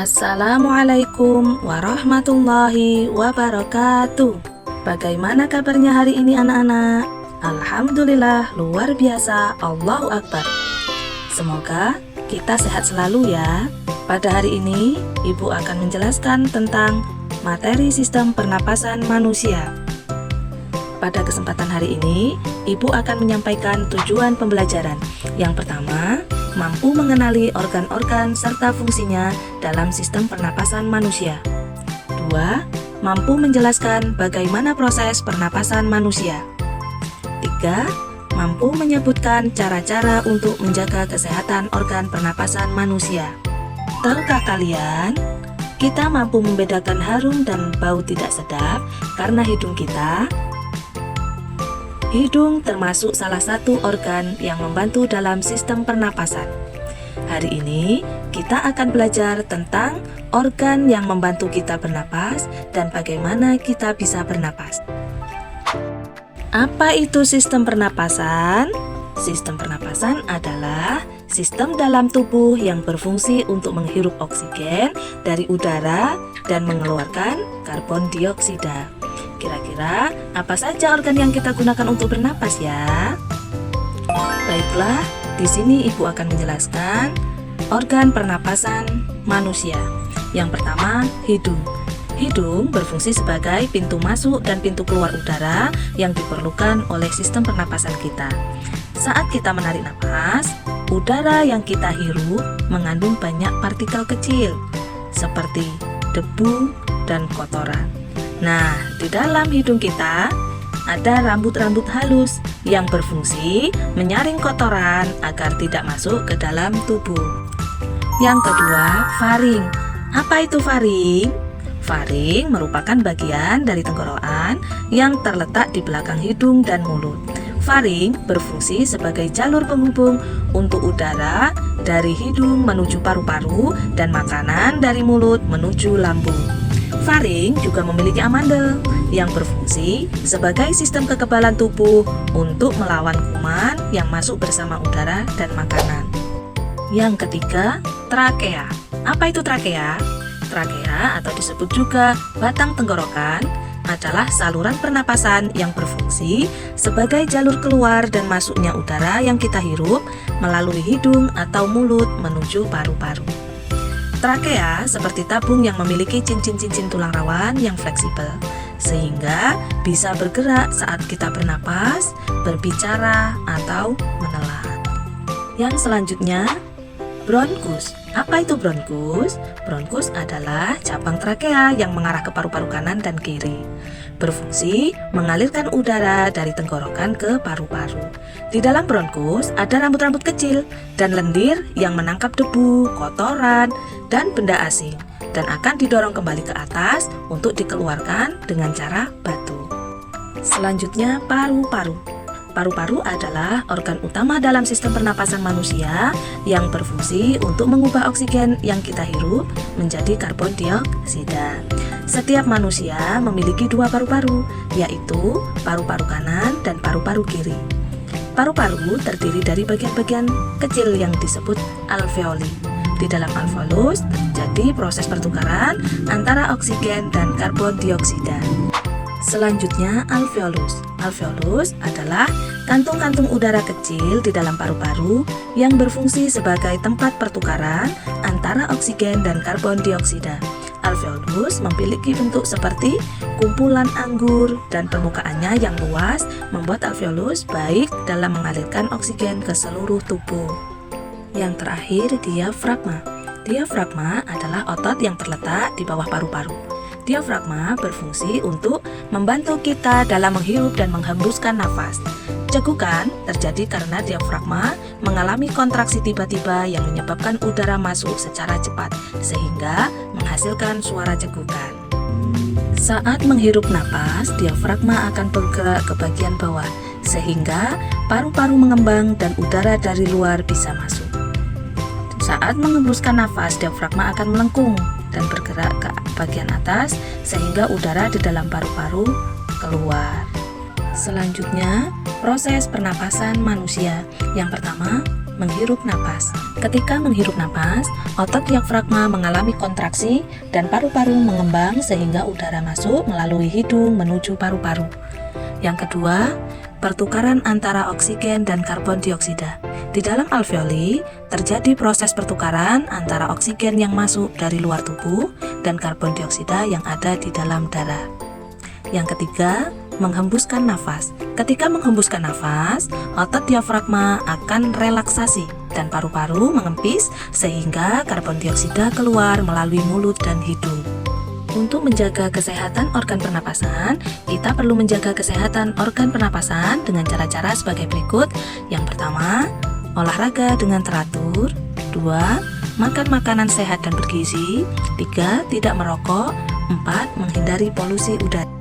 Assalamualaikum warahmatullahi wabarakatuh. Bagaimana kabarnya hari ini anak-anak? Alhamdulillah, luar biasa, Allahu Akbar. Semoga kita sehat selalu ya. Pada hari ini, Ibu akan menjelaskan tentang materi sistem pernapasan manusia. Pada kesempatan hari ini, Ibu akan menyampaikan tujuan pembelajaran. Yang pertama, mampu mengenali organ-organ serta fungsinya dalam sistem pernapasan manusia. 2. Mampu menjelaskan bagaimana proses pernapasan manusia. 3. Mampu menyebutkan cara-cara untuk menjaga kesehatan organ pernapasan manusia. Tahukah kalian, kita mampu membedakan harum dan bau tidak sedap karena Hidung termasuk salah satu organ yang membantu dalam sistem pernapasan. Hari ini kita akan belajar tentang organ yang membantu kita bernapas dan bagaimana kita bisa bernapas. Apa itu sistem pernapasan? Sistem pernapasan adalah sistem dalam tubuh yang berfungsi untuk menghirup oksigen dari udara dan mengeluarkan karbon dioksida. Kira-kira apa saja organ yang kita gunakan untuk bernapas ya? Baiklah, di sini Ibu akan menjelaskan organ pernapasan manusia. Yang pertama, hidung. Hidung berfungsi sebagai pintu masuk dan pintu keluar udara yang diperlukan oleh sistem pernapasan kita. Saat kita menarik napas, udara yang kita hirup mengandung banyak partikel kecil seperti debu dan kotoran. Nah, di dalam hidung kita ada rambut-rambut halus yang berfungsi menyaring kotoran agar tidak masuk ke dalam tubuh. Yang kedua, faring. Apa itu faring? Faring merupakan bagian dari tenggorokan yang terletak di belakang hidung dan mulut. Faring berfungsi sebagai jalur penghubung untuk udara dari hidung menuju paru-paru dan makanan dari mulut menuju lambung. Faring juga memiliki amandel yang berfungsi sebagai sistem kekebalan tubuh untuk melawan kuman yang masuk bersama udara dan makanan. Yang ketiga, trakea. Apa itu trakea? Trakea atau disebut juga batang tenggorokan adalah saluran pernapasan yang berfungsi sebagai jalur keluar dan masuknya udara yang kita hirup melalui hidung atau mulut menuju paru-paru. Trakea seperti tabung yang memiliki cincin-cincin tulang rawan yang fleksibel, sehingga bisa bergerak saat kita bernapas, berbicara, atau menelan. Yang selanjutnya, bronkus. Apa itu bronkus? Bronkus adalah cabang trakea yang mengarah ke paru-paru kanan dan kiri. Berfungsi mengalirkan udara dari tenggorokan ke paru-paru. Di dalam bronkus ada rambut-rambut kecil dan lendir yang menangkap debu, kotoran, dan benda asing dan akan didorong kembali ke atas untuk dikeluarkan dengan cara batu. Selanjutnya, paru-paru. Paru-paru adalah organ utama dalam sistem pernapasan manusia yang berfungsi untuk mengubah oksigen yang kita hirup menjadi karbon dioksida. Setiap manusia memiliki dua paru-paru, yaitu paru-paru kanan dan paru-paru kiri. Paru-paru terdiri dari bagian-bagian kecil yang disebut alveoli. Di dalam alveolus terjadi proses pertukaran antara oksigen dan karbon dioksida. Selanjutnya, alveolus. Alveolus adalah kantung-kantung udara kecil di dalam paru-paru yang berfungsi sebagai tempat pertukaran antara oksigen dan karbon dioksida. Alveolus memiliki bentuk seperti kumpulan anggur dan permukaannya yang luas membuat alveolus baik dalam mengalirkan oksigen ke seluruh tubuh. Yang terakhir, diafragma. Diafragma adalah otot yang terletak di bawah paru-paru. Diafragma berfungsi untuk membantu kita dalam menghirup dan menghembuskan nafas. Cegukan terjadi karena diafragma mengalami kontraksi tiba-tiba yang menyebabkan udara masuk secara cepat sehingga menghasilkan suara cegukan. Saat menghirup napas, diafragma akan bergerak ke bagian bawah sehingga paru-paru mengembang dan udara dari luar bisa masuk. Saat mengembuskan nafas, diafragma akan melengkung dan bergerak ke bagian atas sehingga udara di dalam paru-paru keluar. Selanjutnya, proses pernapasan manusia. Yang pertama, menghirup napas. Ketika menghirup napas, otot diafragma mengalami kontraksi dan paru-paru mengembang sehingga udara masuk melalui hidung menuju paru-paru. Yang kedua, pertukaran antara oksigen dan karbon dioksida. Di dalam alveoli, terjadi proses pertukaran antara oksigen yang masuk dari luar tubuh dan karbon dioksida yang ada di dalam darah. Yang ketiga, menghembuskan nafas. Ketika menghembuskan nafas, otot diafragma akan relaksasi dan paru-paru mengempis sehingga karbon dioksida keluar melalui mulut dan hidung. Untuk menjaga kesehatan organ pernapasan, kita perlu menjaga kesehatan organ pernapasan dengan cara-cara sebagai berikut. Yang pertama, olahraga dengan teratur. 2, makan makanan sehat dan bergizi. 3, tidak merokok. 4, menghindari polusi udara.